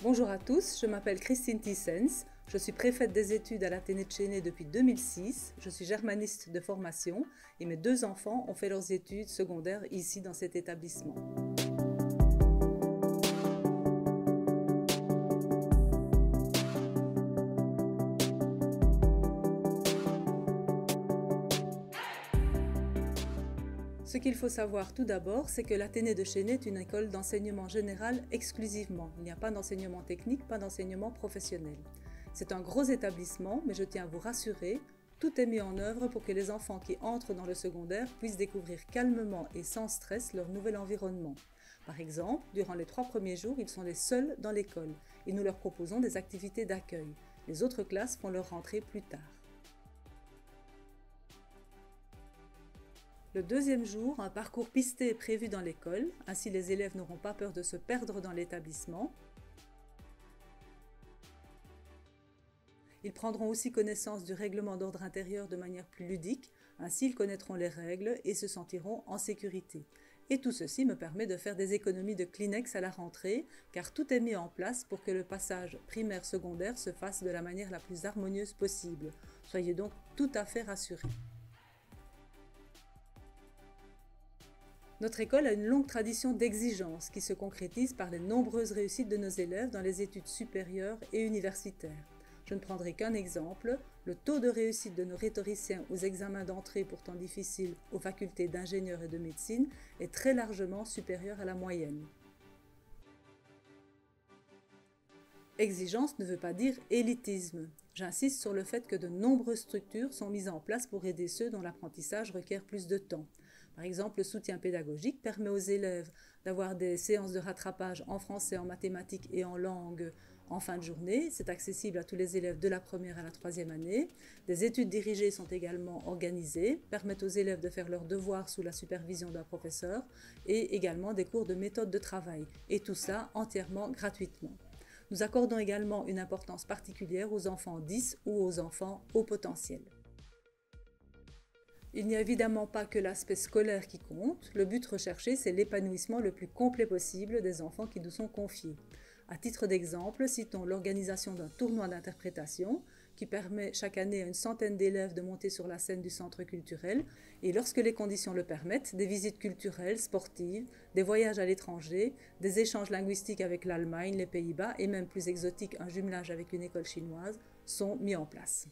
Bonjour à tous, je m'appelle Christine Thysens, je suis préfète des études à l'Athénée de Chénet depuis 2006, je suis germaniste de formation et mes deux enfants ont fait leurs études secondaires ici dans cet établissement. Ce qu'il faut savoir tout d'abord, c'est que l'Athénée de Chénet est une école d'enseignement général exclusivement. Il n'y a pas d'enseignement technique, pas d'enseignement professionnel. C'est un gros établissement, mais je tiens à vous rassurer, tout est mis en œuvre pour que les enfants qui entrent dans le secondaire puissent découvrir calmement et sans stress leur nouvel environnement. Par exemple, durant les 3 premiers jours, ils sont les seuls dans l'école et nous leur proposons des activités d'accueil. Les autres classes font leur rentrée plus tard. Le deuxième jour, un parcours pisté est prévu dans l'école, ainsi les élèves n'auront pas peur de se perdre dans l'établissement. Ils prendront aussi connaissance du règlement d'ordre intérieur de manière plus ludique, ainsi ils connaîtront les règles et se sentiront en sécurité. Et tout ceci me permet de faire des économies de Kleenex à la rentrée, car tout est mis en place pour que le passage primaire-secondaire se fasse de la manière la plus harmonieuse possible. Soyez donc tout à fait rassurés. Notre école a une longue tradition d'exigence qui se concrétise par les nombreuses réussites de nos élèves dans les études supérieures et universitaires. Je ne prendrai qu'un exemple, le taux de réussite de nos rhétoriciens aux examens d'entrée pourtant difficiles aux facultés d'ingénieurs et de médecine est très largement supérieur à la moyenne. Exigence ne veut pas dire élitisme. J'insiste sur le fait que de nombreuses structures sont mises en place pour aider ceux dont l'apprentissage requiert plus de temps. Par exemple, le soutien pédagogique permet aux élèves d'avoir des séances de rattrapage en français, en mathématiques et en langue en fin de journée. C'est accessible à tous les élèves de la première à la troisième année. Des études dirigées sont également organisées, permettent aux élèves de faire leurs devoirs sous la supervision d'un professeur et également des cours de méthode de travail. Et tout ça entièrement gratuitement. Nous accordons également une importance particulière aux enfants 10 ou aux enfants haut potentiel. Il n'y a évidemment pas que l'aspect scolaire qui compte, le but recherché c'est l'épanouissement le plus complet possible des enfants qui nous sont confiés. À titre d'exemple, citons l'organisation d'un tournoi d'interprétation qui permet chaque année à une centaine d'élèves de monter sur la scène du centre culturel et lorsque les conditions le permettent, des visites culturelles, sportives, des voyages à l'étranger, des échanges linguistiques avec l'Allemagne, les Pays-Bas et même plus exotique un jumelage avec une école chinoise sont mis en place.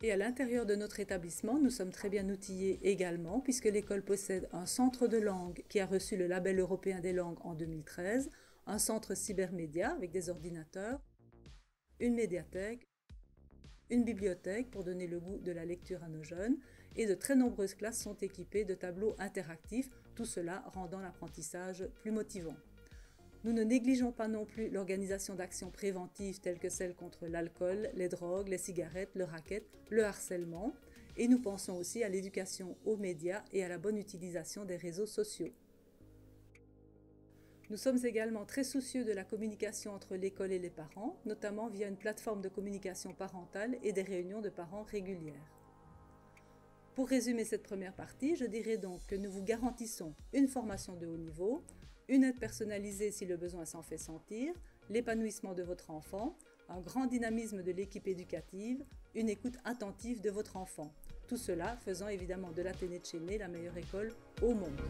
Et à l'intérieur de notre établissement, nous sommes très bien outillés également puisque l'école possède un centre de langue qui a reçu le label européen des langues en 2013, un centre cybermédia avec des ordinateurs, une médiathèque, une bibliothèque pour donner le goût de la lecture à nos jeunes et de très nombreuses classes sont équipées de tableaux interactifs, tout cela rendant l'apprentissage plus motivant. Nous ne négligeons pas non plus l'organisation d'actions préventives telles que celles contre l'alcool, les drogues, les cigarettes, le racket, le harcèlement et nous pensons aussi à l'éducation aux médias et à la bonne utilisation des réseaux sociaux. Nous sommes également très soucieux de la communication entre l'école et les parents, notamment via une plateforme de communication parentale et des réunions de parents régulières. Pour résumer cette première partie, je dirais donc que nous vous garantissons une formation de haut niveau, une aide personnalisée si le besoin s'en fait sentir, l'épanouissement de votre enfant, un grand dynamisme de l'équipe éducative, une écoute attentive de votre enfant. Tout cela faisant évidemment de l'Athénée de Chénet la meilleure école au monde.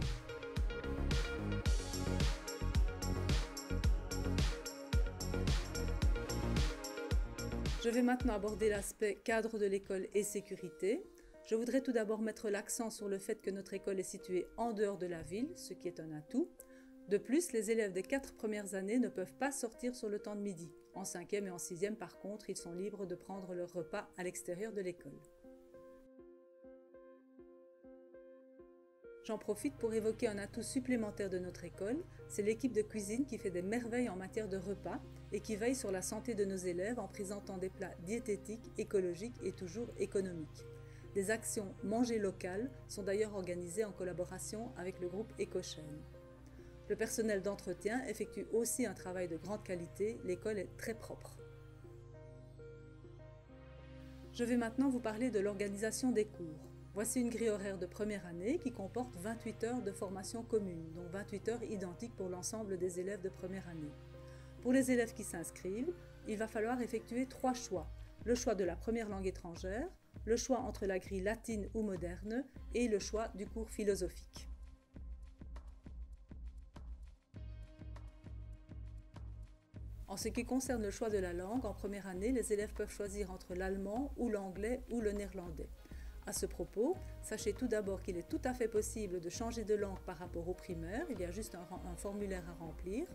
Je vais maintenant aborder l'aspect cadre de l'école et sécurité. Je voudrais tout d'abord mettre l'accent sur le fait que notre école est située en dehors de la ville, ce qui est un atout. De plus, les élèves des 4 premières années ne peuvent pas sortir sur le temps de midi. En 5e et en 6e, par contre, ils sont libres de prendre leur repas à l'extérieur de l'école. J'en profite pour évoquer un atout supplémentaire de notre école, c'est l'équipe de cuisine qui fait des merveilles en matière de repas et qui veille sur la santé de nos élèves en présentant des plats diététiques, écologiques et toujours économiques. Des actions manger local sont d'ailleurs organisées en collaboration avec le groupe Écochaîne. Le personnel d'entretien effectue aussi un travail de grande qualité, l'école est très propre. Je vais maintenant vous parler de l'organisation des cours. Voici une grille horaire de première année qui comporte 28 heures de formation commune, dont 28 heures identiques pour l'ensemble des élèves de première année. Pour les élèves qui s'inscrivent, il va falloir effectuer 3 choix. Le choix de la première langue étrangère, le choix entre la grille latine ou moderne et le choix du cours philosophique. En ce qui concerne le choix de la langue, en première année, les élèves peuvent choisir entre l'allemand ou l'anglais ou le néerlandais. À ce propos, sachez tout d'abord qu'il est tout à fait possible de changer de langue par rapport au primaire, il y a juste un formulaire à remplir.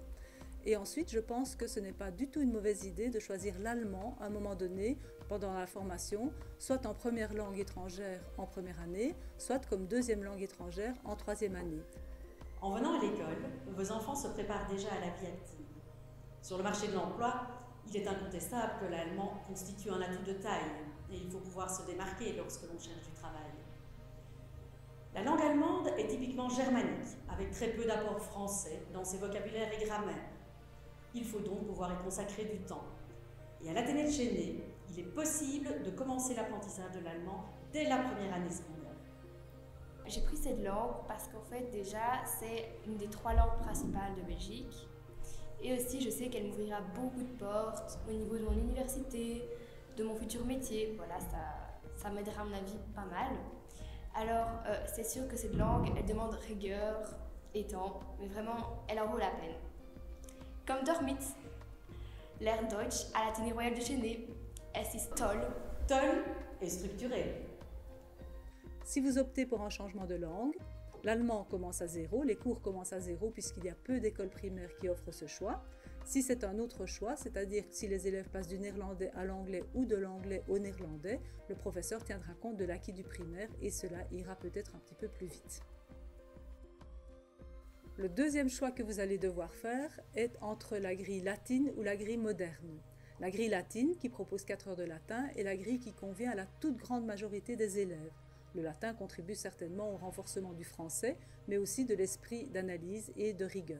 Et ensuite, je pense que ce n'est pas du tout une mauvaise idée de choisir l'allemand à un moment donné pendant la formation, soit en première langue étrangère en première année, soit comme deuxième langue étrangère en troisième année. En venant à l'école, vos enfants se préparent déjà à la vie active. Sur le marché de l'emploi, il est incontestable que l'allemand constitue un atout de taille et il faut pouvoir se démarquer lorsque l'on cherche du travail. La langue allemande est typiquement germanique, avec très peu d'apport français dans ses vocabulaires et grammaires. Il faut donc pouvoir y consacrer du temps. Et à l'Athénée de Chénet, il est possible de commencer l'apprentissage de l'allemand dès la première année secondaire. J'ai pris cette langue parce qu'en fait déjà c'est une des 3 langues principales de Belgique. Et aussi, je sais qu'elle m'ouvrira beaucoup de portes au niveau de mon université, de mon futur métier. Voilà, ça m'aidera à mon avis pas mal. Alors, c'est sûr que cette langue, elle demande rigueur et temps, mais vraiment, elle en vaut la peine. Comme damit. Lern Deutsch à l'Athénée royale de Chénet. Es ist toll. Toll et structuré. Si vous optez pour un changement de langue, l'allemand commence à 0, les cours commencent à 0 puisqu'il y a peu d'écoles primaires qui offrent ce choix. Si c'est un autre choix, c'est-à-dire que si les élèves passent du néerlandais à l'anglais ou de l'anglais au néerlandais, le professeur tiendra compte de l'acquis du primaire et cela ira peut-être un petit peu plus vite. Le deuxième choix que vous allez devoir faire est entre la grille latine ou la grille moderne. La grille latine qui propose 4 heures de latin est la grille qui convient à la toute grande majorité des élèves. Le latin contribue certainement au renforcement du français, mais aussi de l'esprit d'analyse et de rigueur.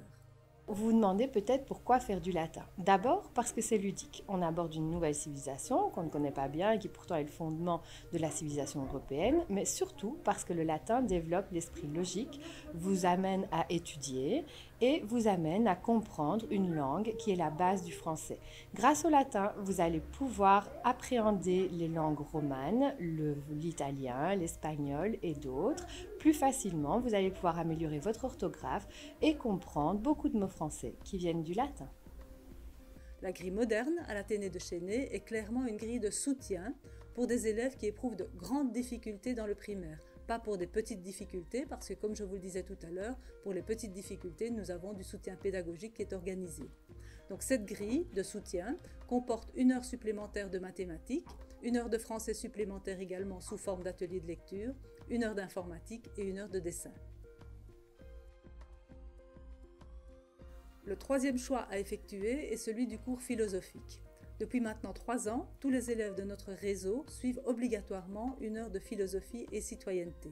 Vous vous demandez peut-être pourquoi faire du latin. D'abord parce que c'est ludique. On aborde une nouvelle civilisation qu'on ne connaît pas bien et qui pourtant est le fondement de la civilisation européenne, mais surtout parce que le latin développe l'esprit logique, vous amène à étudier et vous amène à comprendre une langue qui est la base du français. Grâce au latin, vous allez pouvoir appréhender les langues romanes, l'italien, l'espagnol et d'autres. Plus facilement, vous allez pouvoir améliorer votre orthographe et comprendre beaucoup de mots français qui viennent du latin. La grille moderne à l'Athénée de Chénet est clairement une grille de soutien pour des élèves qui éprouvent de grandes difficultés dans le primaire. Pas pour des petites difficultés, parce que comme je vous le disais tout à l'heure, pour les petites difficultés, nous avons du soutien pédagogique qui est organisé. Donc cette grille de soutien comporte 1 heure supplémentaire de mathématiques, 1 heure de français supplémentaire également sous forme d'atelier de lecture, 1 heure d'informatique et 1 heure de dessin. Le troisième choix à effectuer est celui du cours philosophique. Depuis maintenant 3 ans, tous les élèves de notre réseau suivent obligatoirement 1 heure de philosophie et citoyenneté.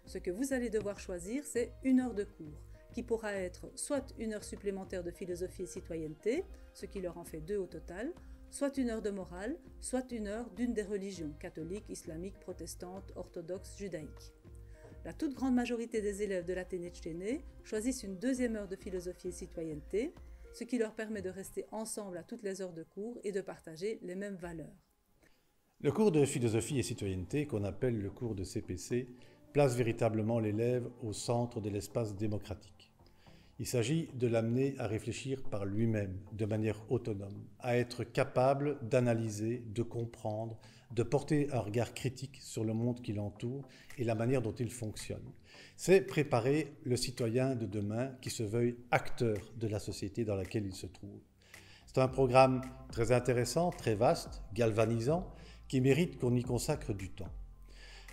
Ce que vous allez devoir choisir, c'est 1 heure de cours, qui pourra être soit 1 heure supplémentaire de philosophie et citoyenneté, ce qui leur en fait 2 au total, soit 1 heure de morale, soit 1 heure d'une des religions, catholique, islamique, protestante, orthodoxe, judaïque. La toute grande majorité des élèves de l'Athénée de Chénet choisissent une 2e heure de philosophie et citoyenneté, ce qui leur permet de rester ensemble à toutes les heures de cours et de partager les mêmes valeurs. Le cours de philosophie et citoyenneté, qu'on appelle le cours de CPC, place véritablement l'élève au centre de l'espace démocratique. Il s'agit de l'amener à réfléchir par lui-même, de manière autonome, à être capable d'analyser, de comprendre, de porter un regard critique sur le monde qui l'entoure et la manière dont il fonctionne. C'est préparer le citoyen de demain qui se veuille acteur de la société dans laquelle il se trouve. C'est un programme très intéressant, très vaste, galvanisant, qui mérite qu'on y consacre du temps.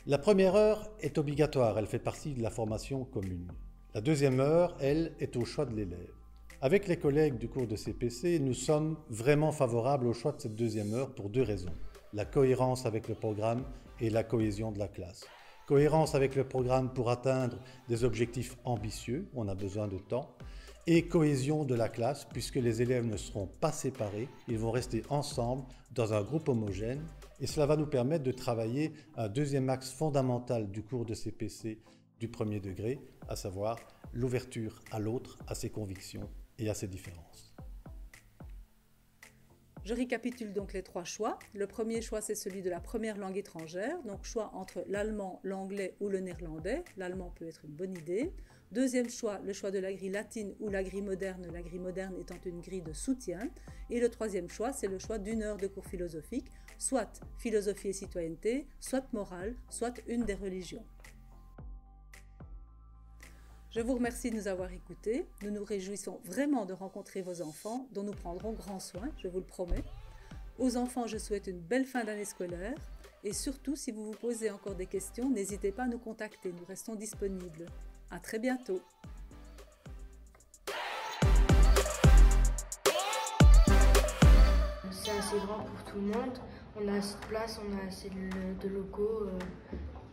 La première heure est obligatoire, elle fait partie de la formation commune. La 2e heure, elle, est au choix de l'élève. Avec les collègues du cours de CPC, nous sommes vraiment favorables au choix de cette 2e heure pour 2 raisons. La cohérence avec le programme et la cohésion de la classe. Cohérence avec le programme pour atteindre des objectifs ambitieux, on a besoin de temps, et cohésion de la classe puisque les élèves ne seront pas séparés, ils vont rester ensemble dans un groupe homogène Et cela va nous permettre de travailler un deuxième axe fondamental du cours de CPC du premier degré, à savoir l'ouverture à l'autre, à ses convictions et à ses différences. Je récapitule donc les 3 choix. Le premier choix, c'est celui de la première langue étrangère, donc choix entre l'allemand, l'anglais ou le néerlandais. L'allemand peut être une bonne idée. Deuxième choix, le choix de la grille latine ou la grille moderne étant une grille de soutien. Et le troisième choix, c'est le choix d'1 heure de cours philosophique, soit philosophie et citoyenneté, soit morale, soit une des religions. Je vous remercie de nous avoir écoutés. Nous nous réjouissons vraiment de rencontrer vos enfants, dont nous prendrons grand soin, je vous le promets. Aux enfants, je souhaite une belle fin d'année scolaire. Et surtout, si vous vous posez encore des questions, n'hésitez pas à nous contacter, nous restons disponibles. À très bientôt. C'est assez grand pour tout le monde. On a assez de place, on a assez de locaux.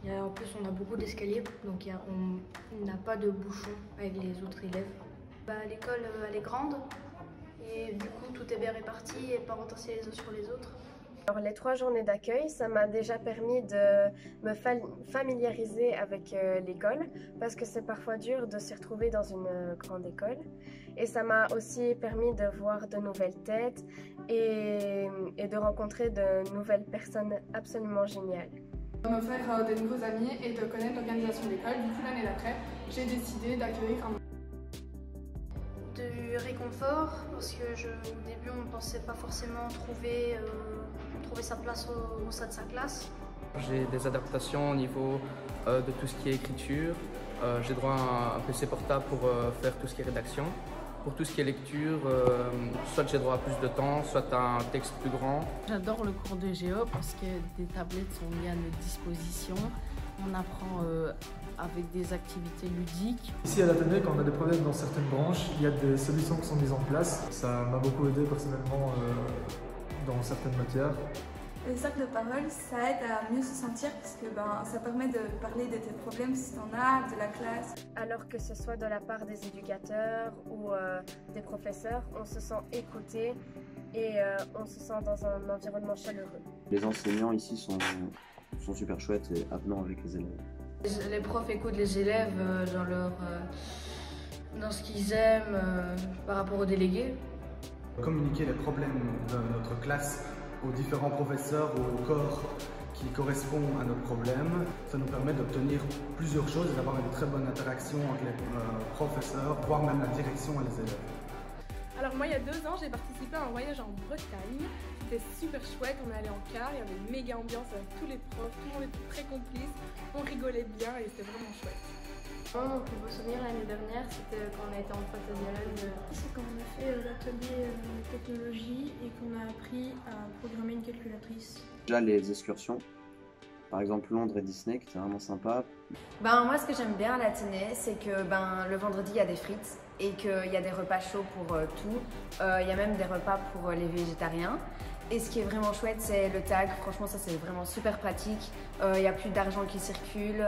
En plus, on a beaucoup d'escaliers, donc on n'a pas de bouchons avec les autres élèves. L'école, elle est grande et du coup, tout est bien réparti et pas entassé les uns sur les autres. Alors, les 3 journées d'accueil, ça m'a déjà permis de me familiariser avec l'école parce que c'est parfois dur de s'y retrouver dans une grande école. Et ça m'a aussi permis de voir de nouvelles têtes et de rencontrer de nouvelles personnes absolument géniales. De me faire de nouveaux amis et de connaître l'organisation de l'école. Du coup, l'année d'après, j'ai décidé d'accueillir un... Du réconfort, parce que au début, on ne pensait pas forcément trouver sa place au sein de sa classe. J'ai des adaptations au niveau de tout ce qui est écriture. J'ai droit à un PC portable pour faire tout ce qui est rédaction. Pour tout ce qui est lecture, soit j'ai droit à plus de temps, soit à un texte plus grand. J'adore le cours de géo parce que des tablettes sont mises à notre disposition. On apprend avec des activités ludiques. Ici à l'atelier, quand on a des problèmes dans certaines branches, il y a des solutions qui sont mises en place. Ça m'a beaucoup aidé personnellement dans certaines matières. Le cercle de parole, ça aide à mieux se sentir parce que ça permet de parler de tes problèmes si tu en as, de la classe. Alors que ce soit de la part des éducateurs ou des professeurs, on se sent écouté et on se sent dans un environnement chaleureux. Les enseignants ici sont super chouettes et avenants avec les élèves. Les profs écoutent les élèves dans ce qu'ils aiment par rapport aux délégués. Communiquer les problèmes de notre classe aux différents professeurs ou au corps qui correspond à notre problème, ça nous permet d'obtenir plusieurs choses et d'avoir une très bonne interaction entre les professeurs, voire même la direction et les élèves. Alors moi, il y a 2 ans, j'ai participé à un voyage en Bretagne. C'était super chouette, on est allé en car, il y avait une méga ambiance avec tous les profs, tout le monde était très complice, on rigolait bien et c'était vraiment chouette. Mon plus beau souvenir l'année dernière, c'était quand on a été en Pointe-à-Diane. C'est quand on a fait l'atelier technologie et qu'on a appris à programmer une calculatrice. Déjà les excursions, par exemple Londres et Disney, qui étaient vraiment sympa. Moi, ce que j'aime bien à l'Athénée, c'est que le vendredi, il y a des frites et qu'il y a des repas chauds pour tout. Il y a même des repas pour les végétariens. Et ce qui est vraiment chouette, c'est le tag. Franchement, ça, c'est vraiment super pratique. Il n'y a plus d'argent qui circule,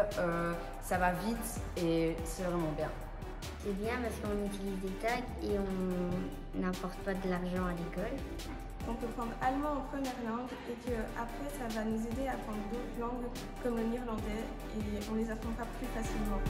ça va vite et c'est vraiment bien. C'est bien parce qu'on utilise des tags et on n'apporte pas de l'argent à l'école. On peut prendre allemand en première langue et qu'après, ça va nous aider à apprendre d'autres langues comme le néerlandais et on les apprendra plus facilement.